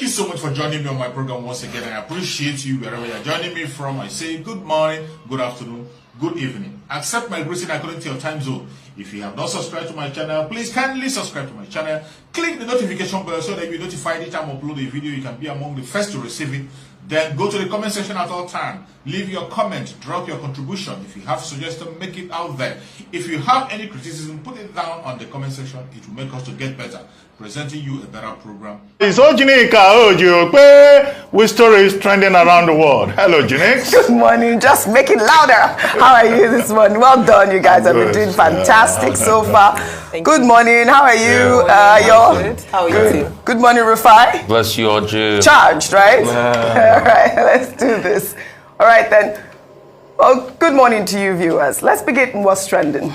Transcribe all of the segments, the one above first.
you so much for joining me on my program once again. I appreciate you wherever you're joining me from. I say good morning, good afternoon, good evening. Accept my greeting according to your time zone. If you have not subscribed to my channel, please kindly subscribe to my channel. Click the notification bell so that you'll be notified each time I upload a video. You can be among the first to receive it. Then go to the comment section at all time. Leave your comment, drop your contribution. If you have suggestions, make it out there. If you have any criticism, put it down on the comment section. It will make us to get better, presenting you a better program. It's Ojinika which story is trending around the world? Hello, Jinix. Good morning. Just make it louder. How are you this morning? Well done, you guys have been doing fantastic so far. Good morning. How are you? Good. How are you? Good morning, Rufai. Bless you, Oju. Charged, right? All right, let's do this. All right, then. Well, good morning to you, viewers. Let's begin what's trending.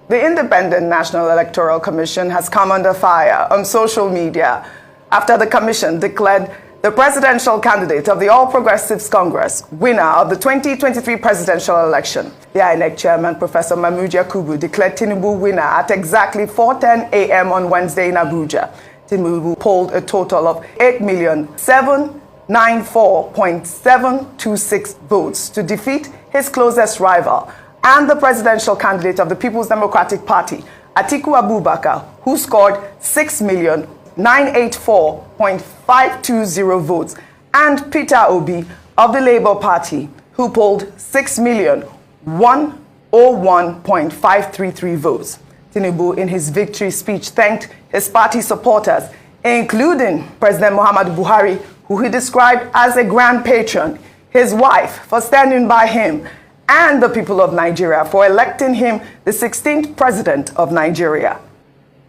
The Independent National Electoral Commission has come under fire on social media after the commission declared the presidential candidate of the All Progressives Congress winner of the 2023 presidential election. The INEC Chairman, Professor Mahmood Yakubu, declared Tinubu winner at exactly 4:10 a.m. on Wednesday in Abuja. Tinubu polled a total of 8,794,726 votes to defeat his closest rival and the presidential candidate of the People's Democratic Party, Atiku Abubakar, who scored 6,984,520 votes, and Peter Obi of the Labour Party, who polled 6,101,533 votes. Tinubu, in his victory speech, thanked his party supporters, including President Muhammadu Buhari, who he described as a grand patron, his wife for standing by him, and the people of Nigeria for electing him the 16th president of Nigeria.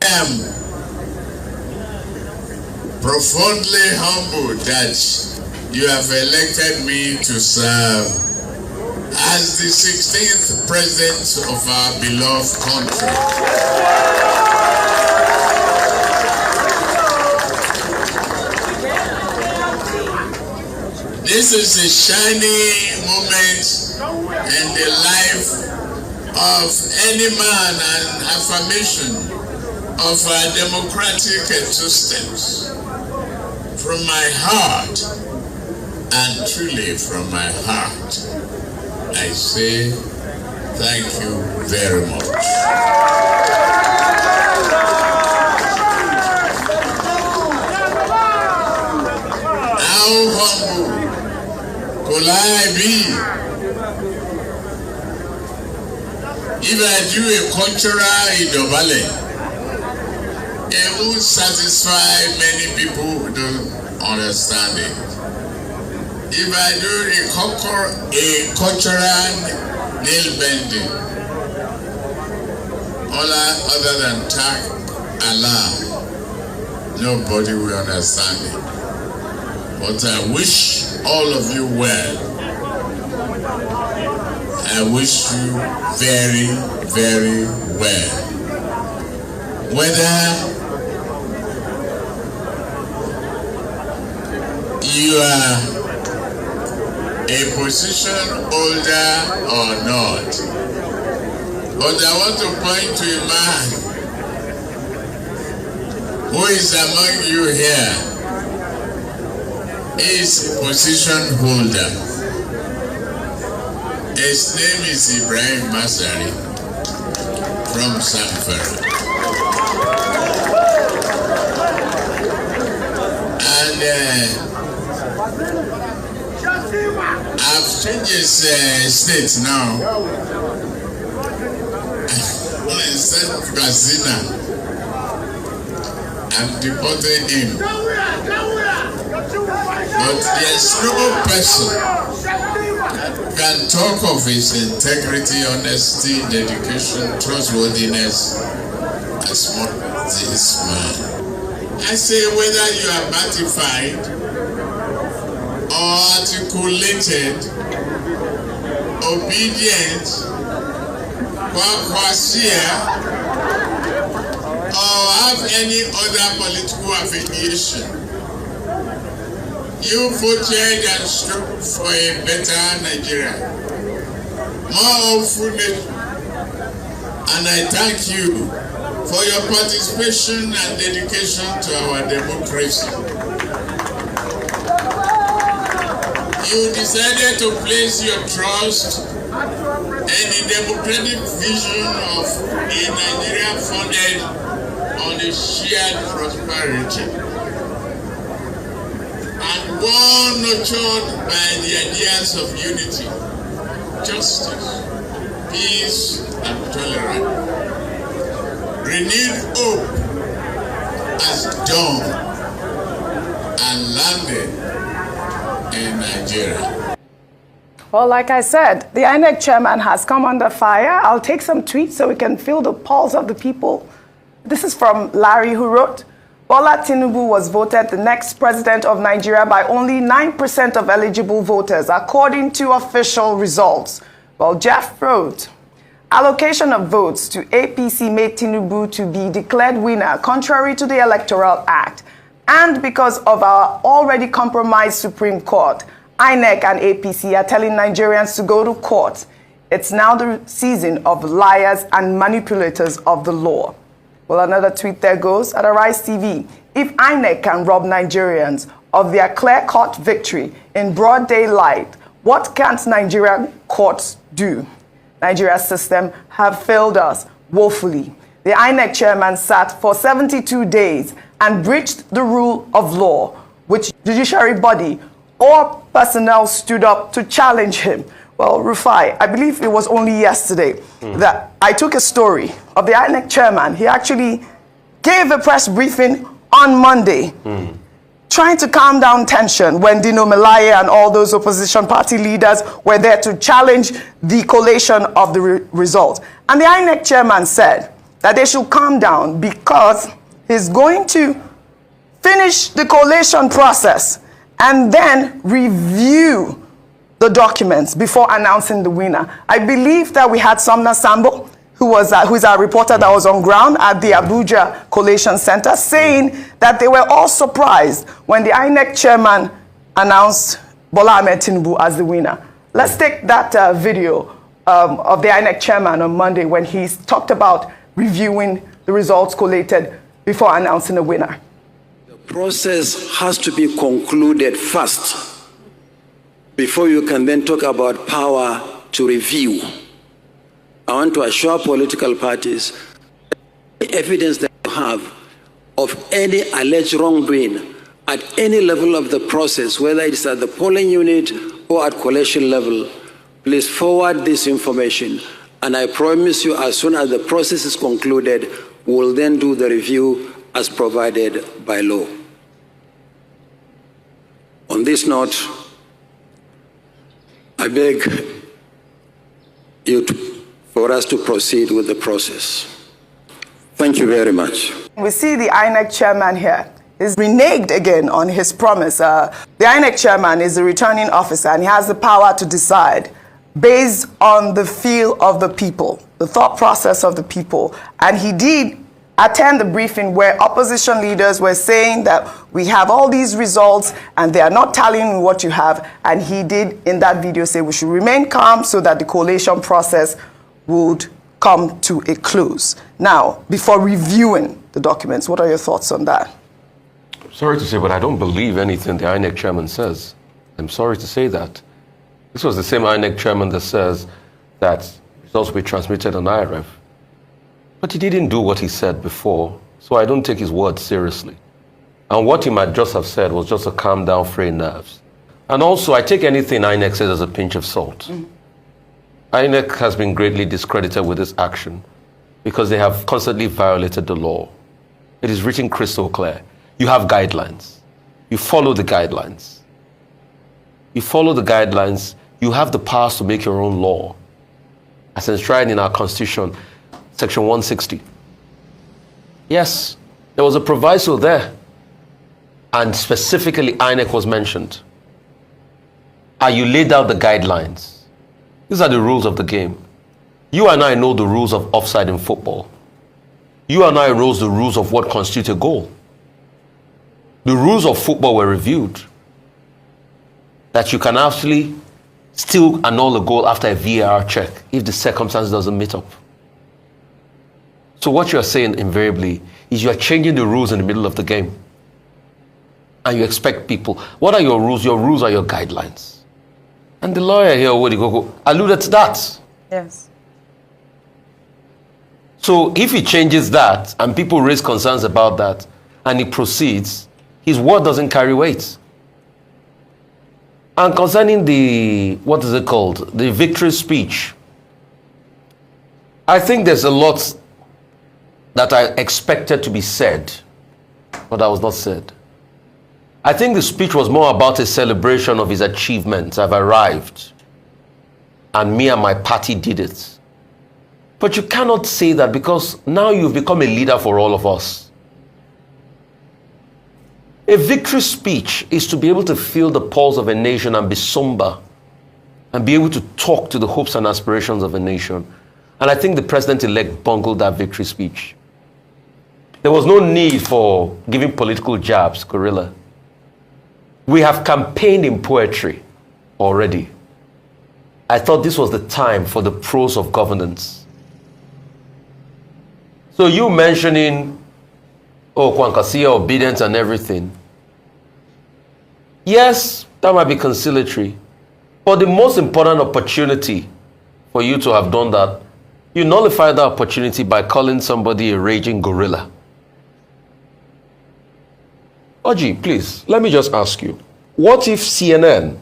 I am profoundly humbled that you have elected me to serve as the 16th president of our beloved country. This is a shining moment in the life of any man and affirmation of our democratic existence. From my heart, and truly from my heart, I say thank you very much. How humble could I be if I do a cultural idobale? It won't satisfy many people who don't understand it. If I do a cultural nail bending, other than thank Allah, nobody will understand it. But I wish all of you well. I wish you very, very well. Whether you are a position holder or not. But I want to point to a man who is among you here. He is a position holder. His name is Ibrahim Masari from Sanford. And I've changed his state now. Instead of Gazina, I'm deporting him. But there's no person can talk of his integrity, honesty, dedication, trustworthiness as much as this man. I say whether you are ratified or articulated, obedient, or have any other political affiliation, you voted and strove for a better Nigeria, more hopeful nation, and I thank you for your participation and dedication to our democracy. You decided to place your trust in the democratic vision of a Nigeria founded on a shared prosperity and one nurtured by the ideas of unity, justice, peace, and tolerance. Renewed hope has dawned and landed in Nigeria. Well, like I said, the INEC chairman has come under fire. I'll take some tweets so we can feel the pulse of the people. This is from Larry, who wrote, Bola Tinubu was voted the next president of Nigeria by only 9% of eligible voters, according to official results. Well, Jeff wrote, allocation of votes to APC made Tinubu to be declared winner, contrary to the Electoral Act. And because of our already compromised Supreme Court, INEC and APC are telling Nigerians to go to court. It's now the season of liars and manipulators of the law. Well, another tweet there goes, at Arise TV, if INEC can rob Nigerians of their clear-cut victory in broad daylight, what can't Nigerian courts do? Nigeria's system have failed us woefully. The INEC chairman sat for 72 days and breached the rule of law, which judiciary body or personnel stood up to challenge him. Well, Rufai, I believe it was only yesterday that I took a story of the INEC chairman. He actually gave a press briefing on Monday, trying to calm down tension when Dino Melaye and all those opposition party leaders were there to challenge the collation of the result. And the INEC chairman said that they should calm down because he's going to finish the collation process and then review the documents before announcing the winner. I believe that we had Sumner Sambo, who's our reporter that was on ground at the Abuja Collation Center, saying that they were all surprised when the INEC chairman announced Bola Ahmed Tinubu as the winner. Let's take that video of the INEC chairman on Monday when he talked about reviewing the results collated before announcing the winner. The process has to be concluded first before you can then talk about power to review. I want to assure political parties the evidence that you have of any alleged wrongdoing at any level of the process, whether it's at the polling unit or at collation level, please forward this information. And I promise you, as soon as the process is concluded, we'll then do the review as provided by law. On this note, I beg you for us to proceed with the process. Thank you very much. We see the INEC chairman here is reneged again on his promise. The INEC chairman is the returning officer and he has the power to decide based on the feel of the people, the thought process of the people. And he did attend the briefing where opposition leaders were saying that we have all these results and they are not tallying what you have. And he did in that video say we should remain calm so that the collation process would come to a close. Now, before reviewing the documents, what are your thoughts on that? Sorry to say, but I don't believe anything the INEC chairman says. I'm sorry to say that. This was the same INEC chairman that says that results will be transmitted on IRF. But he didn't do what he said before, so I don't take his word seriously. And what he might just have said was just to calm down frayed nerves. And also, I take anything INEC says as a pinch of salt. INEC has been greatly discredited with this action because they have constantly violated the law. It is written crystal clear. You have guidelines. You follow the guidelines. You follow the guidelines. You have the powers to make your own law, as enshrined in our Constitution, Section 160. Yes, there was a proviso there, and specifically INEC was mentioned. You laid out the guidelines. These are the rules of the game. You and I know the rules of offside in football. You and I know the rules of what constitutes a goal. The rules of football were reviewed. That you can actually still annul a goal after a VAR check if the circumstance doesn't meet up. So what you're saying invariably is you're changing the rules in the middle of the game. And you expect people, what are your rules? Your rules are your guidelines. And the lawyer here, Owodigogo, alluded to that. Yes. So if he changes that and people raise concerns about that and he proceeds, his word doesn't carry weight. And concerning the, what is it called? The victory speech, I think there's a lot that I expected to be said, but that was not said. I think the speech was more about a celebration of his achievements. I've arrived, and me and my party did it. But you cannot say that because now you've become a leader for all of us. A victory speech is to be able to feel the pulse of a nation and be somber and be able to talk to the hopes and aspirations of a nation. And I think the president-elect bungled that victory speech. There was no need for giving political jabs, Gorilla. We have campaigned in poetry already. I thought this was the time for the prose of governance. So you mentioning, Kwankasiya, obedience and everything. Yes, that might be conciliatory. But the most important opportunity for you to have done that, you nullify that opportunity by calling somebody a raging gorilla. Oji, please, let me just ask you, what if CNN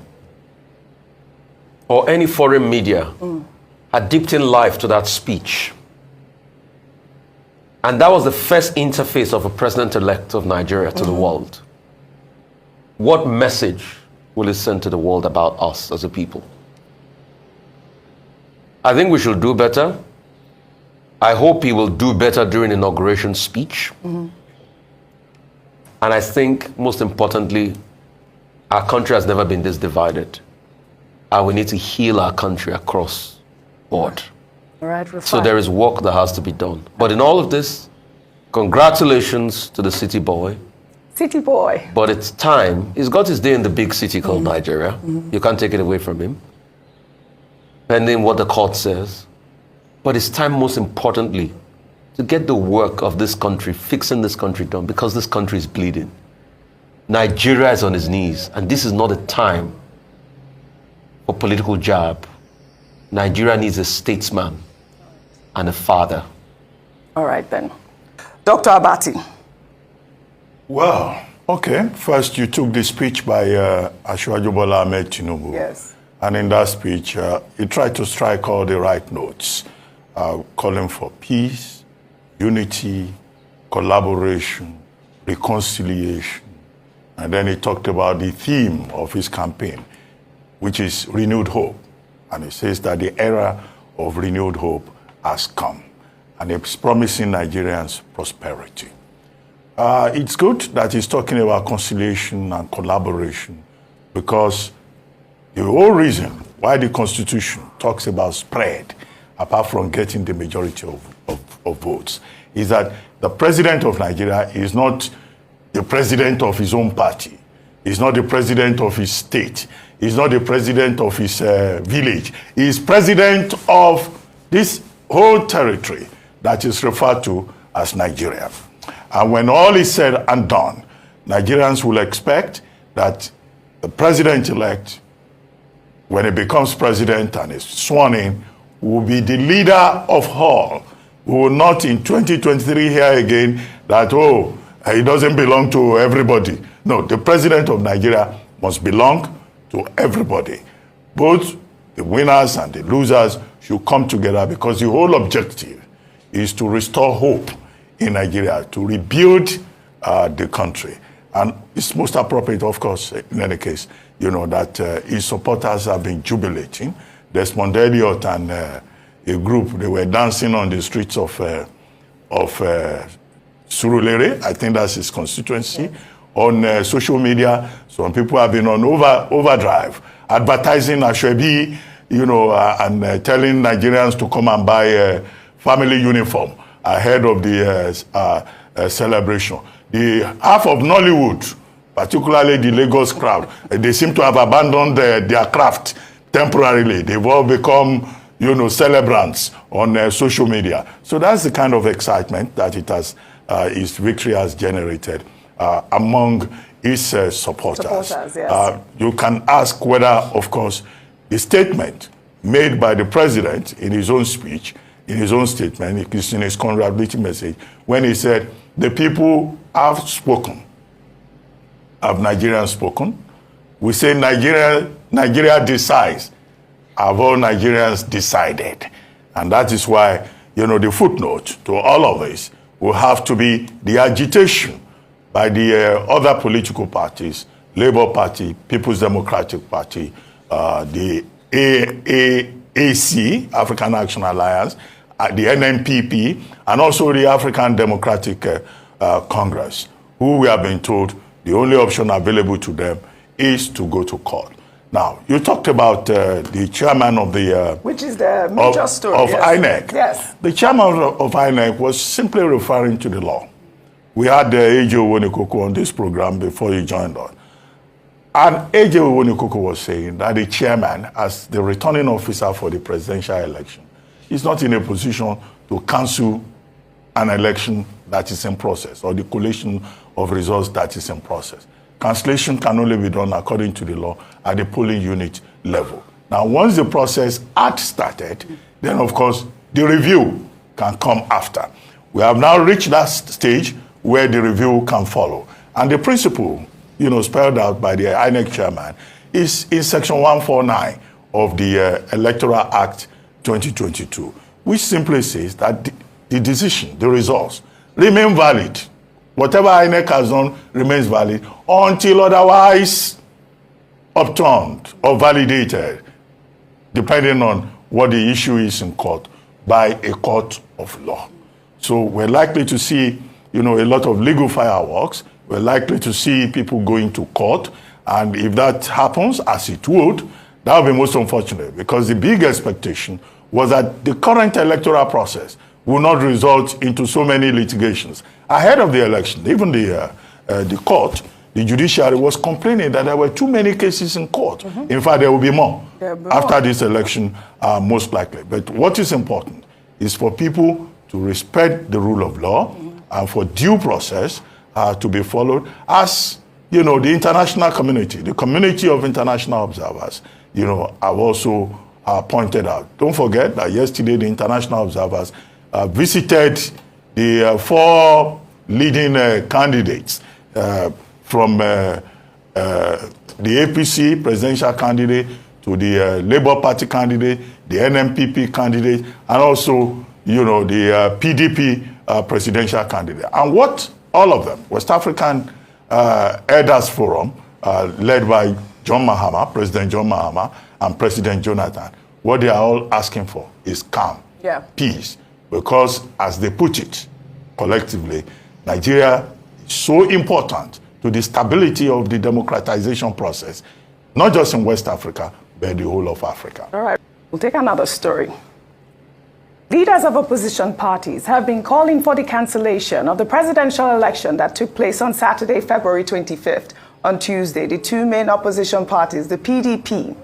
or any foreign media had dipped in life to that speech? And that was the first interface of a president-elect of Nigeria to the world. What message will it send to the world about us as a people? I think we should do better. I hope he will do better during inauguration speech. And I think, most importantly, our country has never been this divided. And we need to heal our country across board. All right, so there is work that has to be done. But in all of this, congratulations to the city boy. City boy. But it's time. He's got his day in the big city called Nigeria. You can't take it away from him, pending what the court says. But it's time, most importantly, to get the work of this country, fixing this country done, because this country is bleeding. Nigeria is on its knees, and this is not a time for political jab. Nigeria needs a statesman and a father. All right, then. Dr. Drbati. Well, okay. First, you took the speech by Asiwaju Bola Ahmed Tinubu. Yes. And in that speech, he tried to strike all the right notes, calling for peace, unity, collaboration, reconciliation. And then he talked about the theme of his campaign, which is renewed hope. And he says that the era of renewed hope has come. And it's promising Nigerians prosperity. It's good that he's talking about conciliation and collaboration, because the whole reason why the Constitution talks about spread, apart from getting the majority of votes, is that the president of Nigeria is not the president of his own party. He's not the president of his state. He's not the president of his village. He's president of this whole territory that is referred to as Nigeria. And when all is said and done, Nigerians will expect that the president-elect, when he becomes president and is sworn in, will be the leader of all. We will not in 2023 hear again that, oh, he doesn't belong to everybody. No, the president of Nigeria must belong to everybody. Both the winners and the losers should come together, because the whole objective is to restore hope in Nigeria, to rebuild the country. And it's most appropriate, of course, in any case, you know, that his supporters have been jubilating. Desmond Elliott and a group, they were dancing on the streets of Surulere, I think that's his constituency. On social media, some people have been on overdrive, advertising Ashwebi, you know, and telling Nigerians to come and buy a family uniform ahead of the celebration. The half of Nollywood, particularly the Lagos crowd, they seem to have abandoned their craft temporarily. They've all become, you know, celebrants on social media. So that's the kind of excitement that it has, his victory has generated among his supporters. Yes. You can ask whether, of course, the statement made by the president in his own speech, in his own statement, in his congratulatory message, when he said, the people have spoken. Have Nigerians spoken? We say Nigeria decides. Have all Nigerians decided? And that is why, the footnote to all of this will have to be the agitation by the other political parties, Labour Party, People's Democratic Party, the AAC, African Action Alliance, the NNPP, and also the African Democratic Congress, who we have been told the only option available to them is to go to court. Now, you talked about the chairman of the... which is the major story. Of yes. INEC. Yes. The chairman of INEC was simply referring to the law. We had A.J. Owonekoko on this program before he joined us. And A.J. Owonekoko was saying that the chairman, as the returning officer for the presidential election, is not in a position to cancel an election that is in process or the collation of results that is in process. Cancellation can only be done according to the law at the polling unit level. Now, once the process had started, then of course the review can come after. We have now reached that stage where the review can follow. And the principle, spelled out by the INEC chairman is in section 149 of the Electoral Act 2022, which simply says that the decision, the results, remain valid. Whatever INEC has done remains valid until otherwise upturned or validated, depending on what the issue is in court, by a court of law. So we're likely to see, a lot of legal fireworks. We're likely to see people going to court. And if that happens, as it would, that would be most unfortunate, because the big expectation was that the current electoral process will not result into so many litigations. Ahead of the election, even the court, the judiciary was complaining that there were too many cases in court. Mm-hmm. In fact, there will be more after this election, most likely. But what is important is for people to respect the rule of law, mm-hmm. and for due process to be followed, as the international community, the community of international observers, have also pointed out. Don't forget that yesterday the international observers visited the 4 leading candidates from the APC presidential candidate to the Labour Party candidate, the NNPP candidate, and also, the PDP presidential candidate. And what all of them, West African Elders Forum, led by John Mahama, President John Mahama, and President Jonathan, what they are all asking for is calm, peace. Because, as they put it collectively, Nigeria is so important to the stability of the democratization process, not just in West Africa, but the whole of Africa. All right, we'll take another story. Leaders of opposition parties have been calling for the cancellation of the presidential election that took place on Saturday, February 25th. On Tuesday, the 2 main opposition parties, the PDP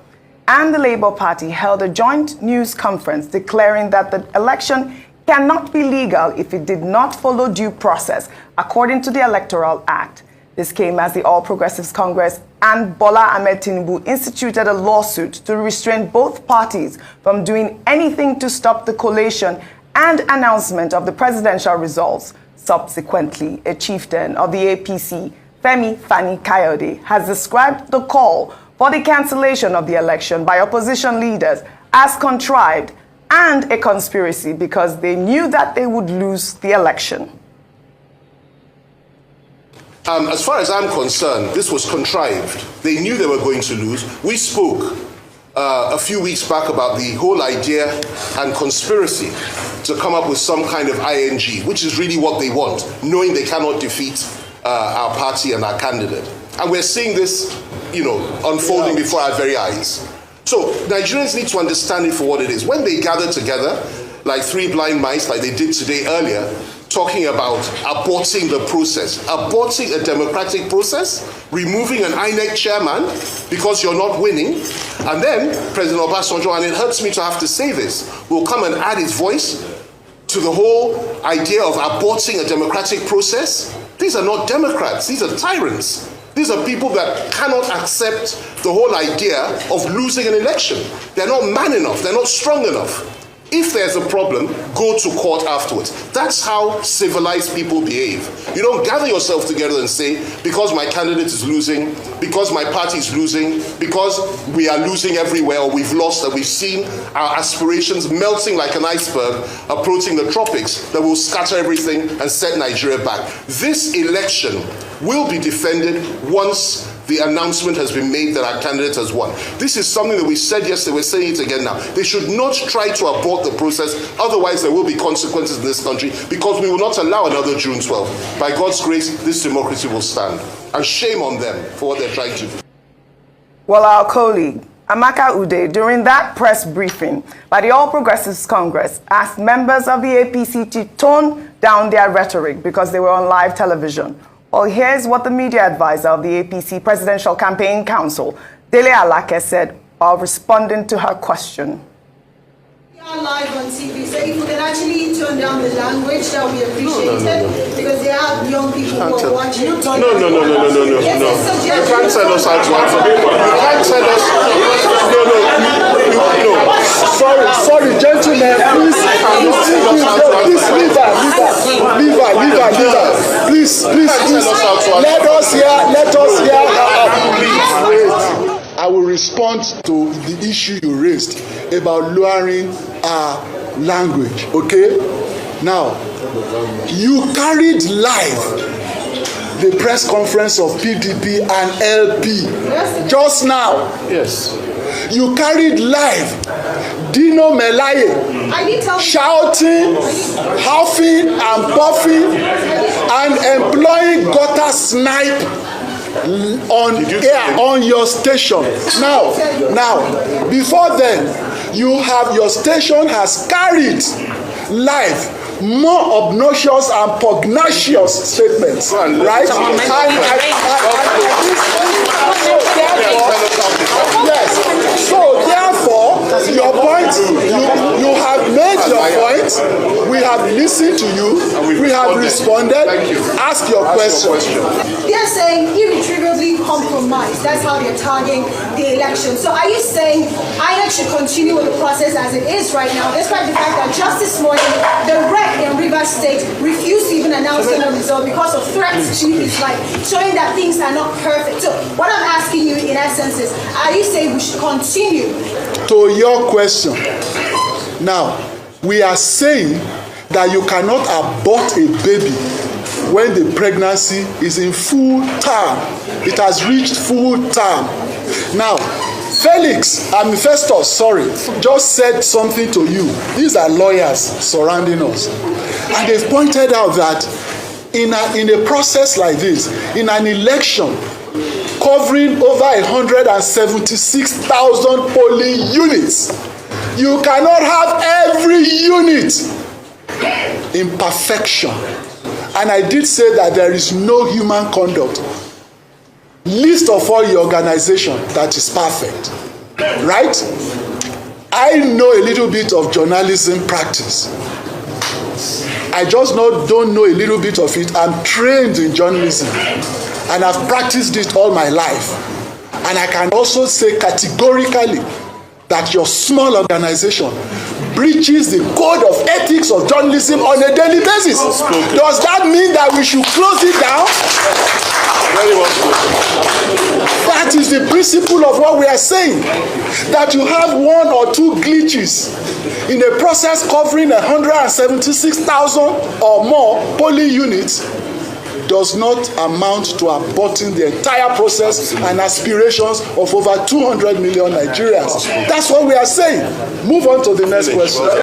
and the Labour Party, held a joint news conference declaring that the election cannot be legal if it did not follow due process, according to the Electoral Act. This came as the All Progressives Congress and Bola Ahmed Tinubu instituted a lawsuit to restrain both parties from doing anything to stop the collation and announcement of the presidential results. Subsequently, a chieftain of the APC, Femi Fani Kayode, has described the call for the cancellation of the election by opposition leaders as contrived and a conspiracy because they knew that they would lose the election. As far as I'm concerned, this was contrived. They knew they were going to lose. We spoke a few weeks back about the whole idea and conspiracy to come up with some kind of ING, which is really what they want, knowing they cannot defeat our party and our candidate. And we're seeing this, unfolding before our very eyes. So Nigerians need to understand it for what it is. When they gather together, like 3 blind mice, like they did today earlier, talking about aborting the process, aborting a democratic process, removing an INEC chairman because you're not winning, and then President Obasanjo, and it hurts me to have to say this, will come and add his voice to the whole idea of aborting a democratic process. These are not Democrats, these are tyrants. These are people that cannot accept the whole idea of losing an election. They're not man enough. They're not strong enough. If there's a problem, go to court afterwards. That's how civilized people behave. You don't gather yourself together and say, because my candidate is losing, because my party is losing, because we are losing everywhere, or we've lost, and we've seen our aspirations melting like an iceberg approaching the tropics, that will scatter everything and set Nigeria back. This election will be defended once the announcement has been made that our candidate has won. This is something that we said yesterday, we're saying it again now. They should not try to abort the process, otherwise there will be consequences in this country, because we will not allow another June 12th. By God's grace, this democracy will stand. And shame on them for what they're trying to do. Well, our colleague, Amaka Ude, during that press briefing by the All Progressives Congress, asked members of the APC to tone down their rhetoric because they were on live television. Well, here's what the media advisor of the APC Presidential Campaign Council, Dele Alake, said while responding to her question. We are live on TV, so if we can actually tone down the language, that would be appreciated, because there are young people who are watching. No. You can't tell us how to answer. You can't tell us. No. Sorry, gentlemen, please leave her. Please, let us hear. I will respond to the issue you raised about lowering our language, okay? Now, you carried live the press conference of PDP and LP just now. Yes. You carried live Dino Melaye shouting, huffing and puffing and employing gutter snipe on air on your station. Now, before then, your station has carried live more obnoxious and pugnacious statements, right? Yes. So therefore, your point, you have made your point. We have listened to you. We have responded. Ask your question. They are saying irretrievably compromised. That's how they're tagging the election. So are you saying INEC should continue with the process as it is right now, despite the fact that just this morning the rec in Rivers State refused to even announce the result because of threats to his life, showing that things are not perfect. So what I'm asking you in essence is, are you saying we should continue? To your question, now we are saying that you cannot abort a baby when the pregnancy is in full term. It has reached full term. Now, Festus, just said something to you. These are lawyers surrounding us. And they've pointed out that in a process like this, in an election covering over 176,000 polling units, you cannot have every unit in perfection. And I did say that there is no human conduct, least of all your organization, that is perfect, right? I know a little bit of journalism practice. I just don't know a little bit of it. I'm trained in journalism and I've practiced it all my life. And I can also say categorically that your small organization breaches the code of ethics of journalism on a daily basis. Does that mean that we should close it down? Very well spoken. That is the principle of what we are saying. That you have one or two glitches in a process covering 176,000 or more polling units does not amount to aborting the entire process and aspirations of over 200 million Nigerians. That's what we are saying. Move on to the next question.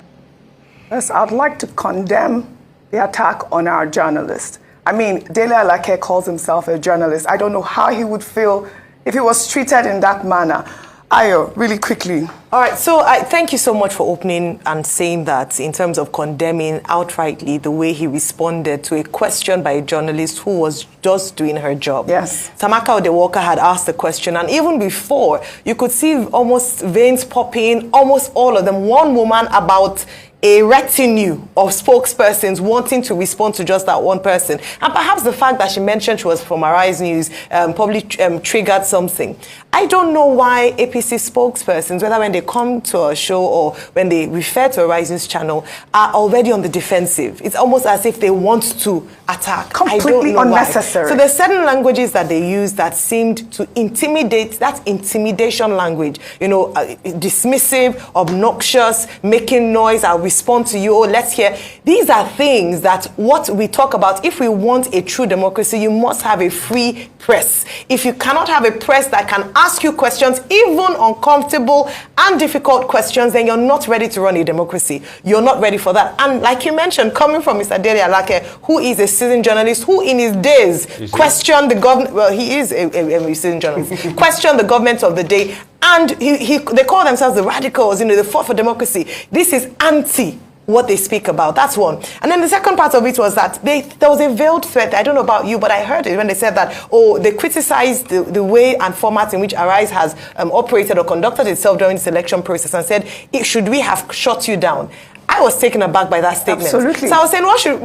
Yes, I'd like to condemn the attack on our journalist. I mean, Dele Alake calls himself a journalist. I don't know how he would feel if he was treated in that manner. Ayo, really quickly. All right, so I thank you so much for opening and saying that in terms of condemning outrightly the way he responded to a question by a journalist who was just doing her job. Yes. Tamaka Odewalker had asked the question, and even before, you could see almost veins popping, almost all of them. One woman about a retinue of spokespersons wanting to respond to just that one person. And perhaps the fact that she mentioned she was from Arise News probably triggered something. I don't know why APC spokespersons, whether when they come to a show or when they refer to Arise News channel, are already on the defensive. It's almost as if they want to attack. Completely I don't know unnecessary. Why. So there's certain languages that they use that seemed to intimidate, that intimidation language, dismissive, obnoxious, making noise, I'll respond to you, let's hear. These are things that what we talk about, if we want a true democracy, you must have a free press. If you cannot have a press that can ask you questions, even uncomfortable and difficult questions, then you're not ready to run a democracy. You're not ready for that. And like you mentioned, coming from Mr. Dele Alake, who is a seasoned journalist, who in his days questioned the government, well, he is a seasoned journalist, questioned the government of the day, and they call themselves the radicals, they fought for democracy. This is anti what they speak about. That's one. And then the second part of it was that there was a veiled threat. I don't know about you, but I heard it when they said that, they criticized the way and format in which Arise has operated or conducted itself during this election process and said, should we have shut you down? I was taken aback by that statement. Absolutely. So I was saying, what should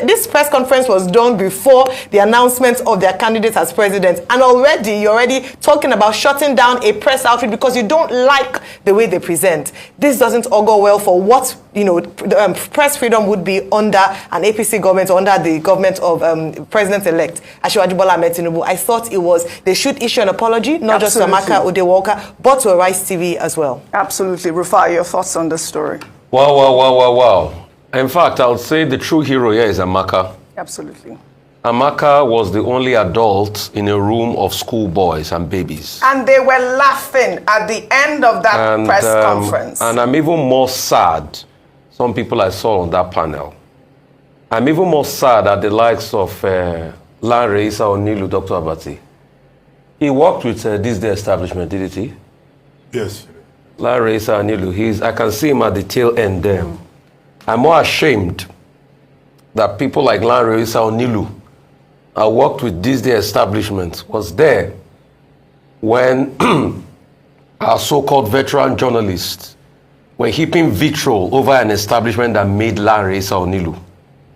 this press conference was done before the announcement of their candidate as president, and you're already talking about shutting down a press outfit because you don't like the way they present. This doesn't augur well for what press freedom would be under an APC government or under the government of President-elect Asiwaju Bola Ahmed Tinubu. I thought they should issue an apology, not just to Amaka Odewalker, but to Arise TV as well. Absolutely. Rufai, your thoughts on this story? Wow. In fact, I would say the true hero here is Amaka. Absolutely. Amaka was the only adult in a room of schoolboys and babies. And they were laughing at the end of that press conference. And I'm even more sad, some people I saw on that panel. I'm even more sad at the likes of Lanre Issa Onilu, Dr. Drbati. He worked with this day establishment, didn't he? Yes. Lanre Issa Onilu, I can see him at the tail end there. I'm more ashamed that people like Lanre Issa Onilu, I worked with this day establishment, was there when our so-called veteran journalists were heaping vitriol over an establishment that made Lanre Issa Onilu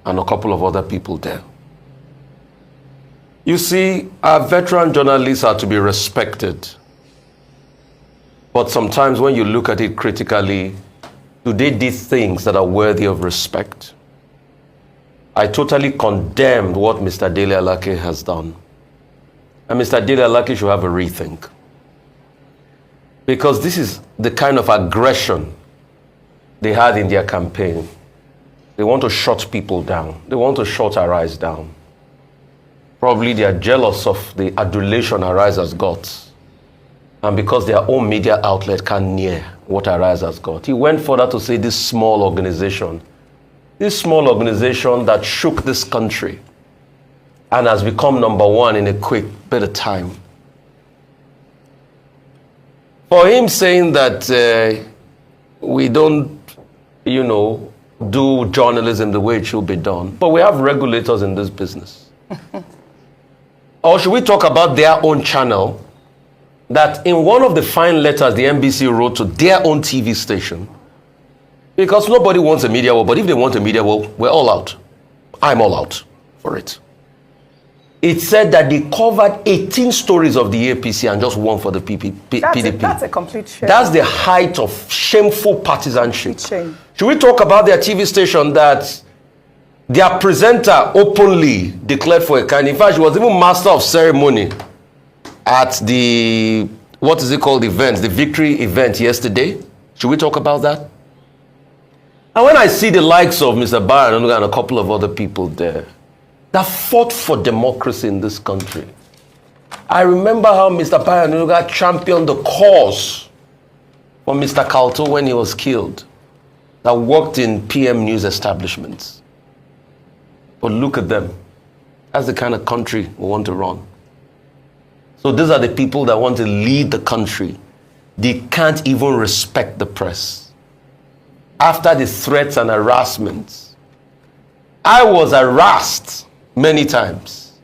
and a couple of other people there. You see, our veteran journalists are to be respected. But sometimes when you look at it critically, do they do things that are worthy of respect? I totally condemned what Mr. Dele Alake has done. And Mr. Dele Alake should have a rethink. Because this is the kind of aggression they had in their campaign. They want to shut people down. They want to shut Arise down. Probably they are jealous of the adulation Arise has got. And because their own media outlet can't near what Arise has got. He went further to say this small organization that shook this country and has become number one in a quick bit of time. For him saying that we don't, do journalism the way it should be done, but we have regulators in this business. Or should we talk about their own channel? That in one of the fine letters the NBC wrote to their own TV station, because nobody wants a media war, but if they want a media war, we're all out. I'm all out for it. It said that they covered 18 stories of the APC and just one for the PDP. That's a complete shame. That's the height of shameful partisanship. Shame. Should we talk about their TV station that their presenter openly declared for a kind? In fact, she was even master of ceremony at the, event, the victory event yesterday. Should we talk about that? And when I see the likes of Mr. Baron and a couple of other people there that fought for democracy in this country, I remember how Mr. Baron championed the cause for Mr. Kalto when he was killed, that worked in PM news establishments. But look at them. That's the kind of country we want to run. So these are the people that want to lead the country. They can't even respect the press. After the threats and harassments, I was harassed many times.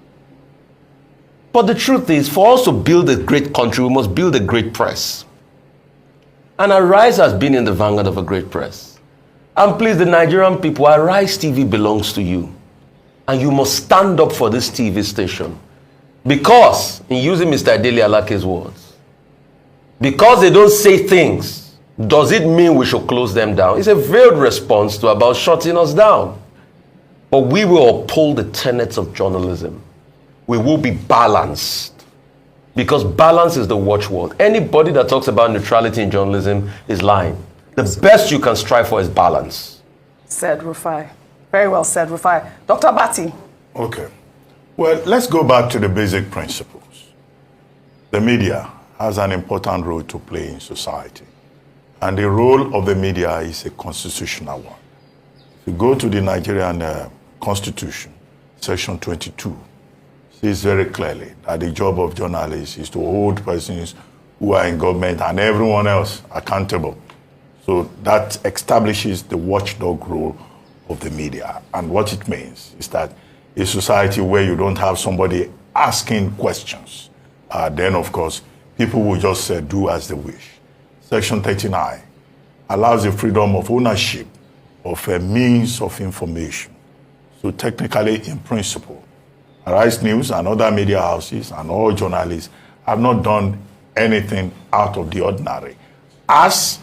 But the truth is, for us to build a great country, we must build a great press. And Arise has been in the vanguard of a great press. And please, the Nigerian people, Arise TV belongs to you. And you must stand up for this TV station. Because, in using Mr. Adeli Alake's words, because they don't say things, does it mean we should close them down? It's a veiled response to about shutting us down. But we will uphold the tenets of journalism. We will be balanced. Because balance is the watchword. Anybody that talks about neutrality in journalism is lying. The best you can strive for is balance. Said Rufai. Very well said, Rufai. Dr. Drbati. Okay. Well, let's go back to the basic principles. The media has an important role to play in society. And the role of the media is a constitutional one. If you go to the Nigerian Constitution, Section 22, says very clearly that the job of journalists is to hold persons who are in government and everyone else accountable. So that establishes the watchdog role of the media. And what it means is that a society where you don't have somebody asking questions, then of course, people will just do as they wish. Section 39 allows the freedom of ownership of a means of information. So technically, in principle, Arise News and other media houses and all journalists have not done anything out of the ordinary. As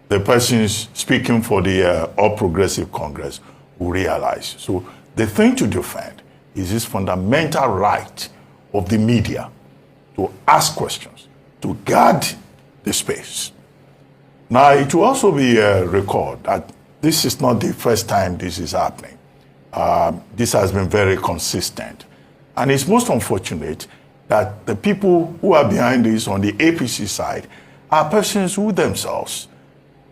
the persons speaking for the All Progressive Congress will realize. So the thing to defend is this fundamental right of the media to ask questions, to guard the space. Now, it will also be recorded that this is not the first time this is happening. This has been very consistent. And it's most unfortunate that the people who are behind this on the APC side are persons who themselves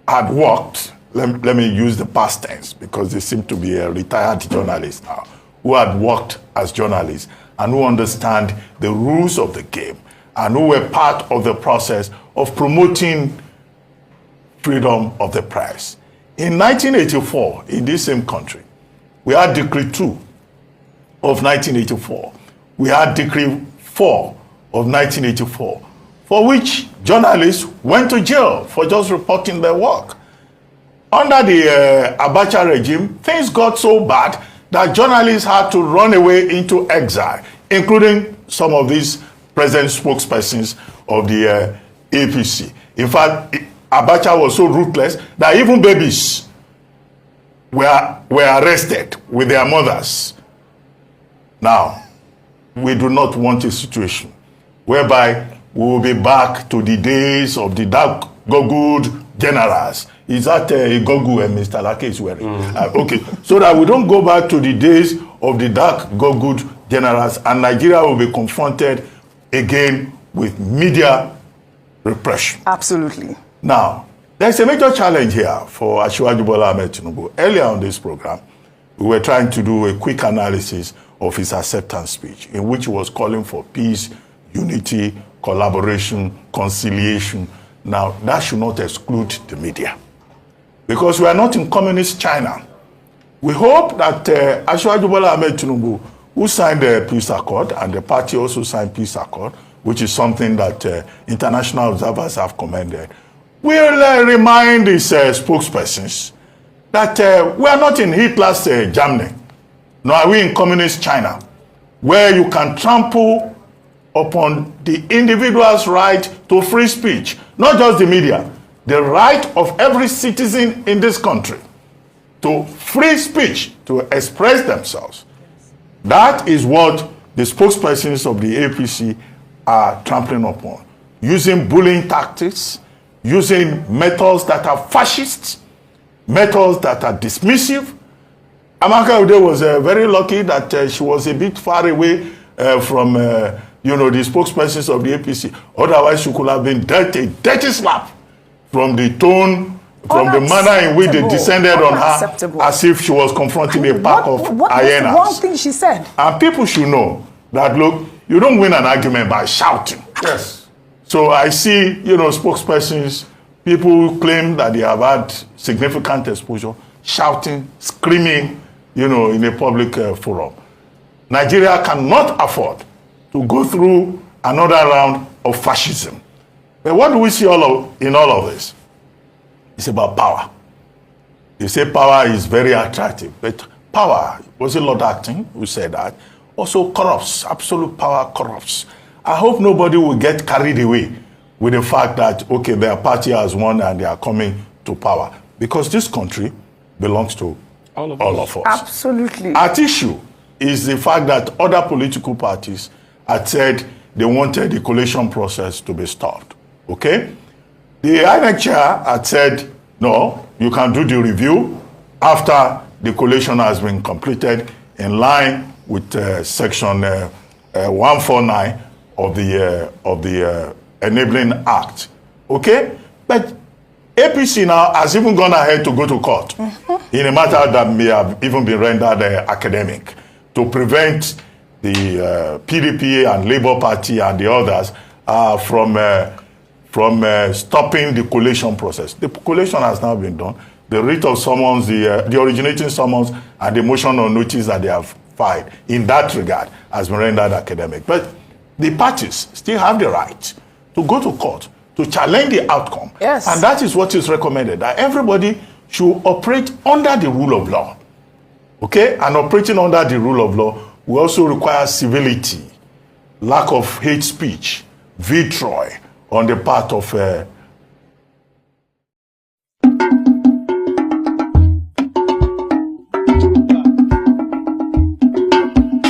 had worked, let me use the past tense because they seem to be a retired journalist now, who had worked as journalists and who understand the rules of the game and who were part of the process of promoting freedom of the press. In 1984, in this same country, we had Decree 2 of 1984. We had Decree 4 of 1984, for which journalists went to jail for just reporting their work. Under the Abacha regime, things got so bad that journalists had to run away into exile, including some of these present spokespersons of the APC. In fact, Abacha was so ruthless that even babies were arrested with their mothers. Now, we do not want a situation whereby we will be back to the days of the dark goggled generals. Is that a goggle Mr. Lake is wearing? Okay, so that we don't go back to the days of the dark goggled generals and Nigeria will be confronted again with media repression. Absolutely. Now, there's a major challenge here for Asiwaju Bola Ahmed Tinubu. Earlier on this program, we were trying to do a quick analysis of his acceptance speech, in which he was calling for peace, unity, collaboration, conciliation. Now, that should not exclude the media, because we are not in communist China. We hope that Asiwaju Bola Ahmed Tinubu, who signed the peace accord, and the party also signed peace accord, which is something that international observers have commended, will remind his spokespersons that we are not in Hitler's Germany, nor are we in communist China, where you can trample upon the individual's right to free speech, not just the media, the right of every citizen in this country to free speech, to express themselves. That is what the spokespersons of the APC are trampling upon, using bullying tactics, using methods that are fascist, methods that are dismissive. Amaka Ude was very lucky that she was a bit far away from the spokespersons of the APC. Otherwise, she could have been dealt a dirty slap from the tone, from the manner in which they descended on her, as if she was confronting a pack of hyenas. What's the one thing she said? And people should know that, look, you don't win an argument by shouting. Yes. So I see, spokespersons, people who claim that they have had significant exposure, shouting, screaming, in a public forum. Nigeria cannot afford to go through another round of fascism. But what do we see in all of this? It's about power. They say power is very attractive, but power, was it Lord Acton who said that, also corrupts. Absolute power corrupts. I hope nobody will get carried away with the fact that, okay, their party has won and they are coming to power. Because this country belongs to all of us. Absolutely. At issue is the fact that other political parties had said they wanted the collation process to be stopped. Okay? The INEC chair had said, no, you can do the review after the collation has been completed in line with section 149 of the Enabling Act. Okay? But APC now has even gone ahead to go to court in a matter that may have even been rendered academic to prevent the PDP and Labour Party and the others from stopping the collation process. The collation has now been done. The writ of summons, the originating summons, and the motion on notice that they have filed in that regard has been rendered academic. But the parties still have the right to go to court to challenge the outcome. Yes. And that is what is recommended, that everybody should operate under the rule of law. Okay? And operating under the rule of law will also require civility, lack of hate speech, vitriol on the part of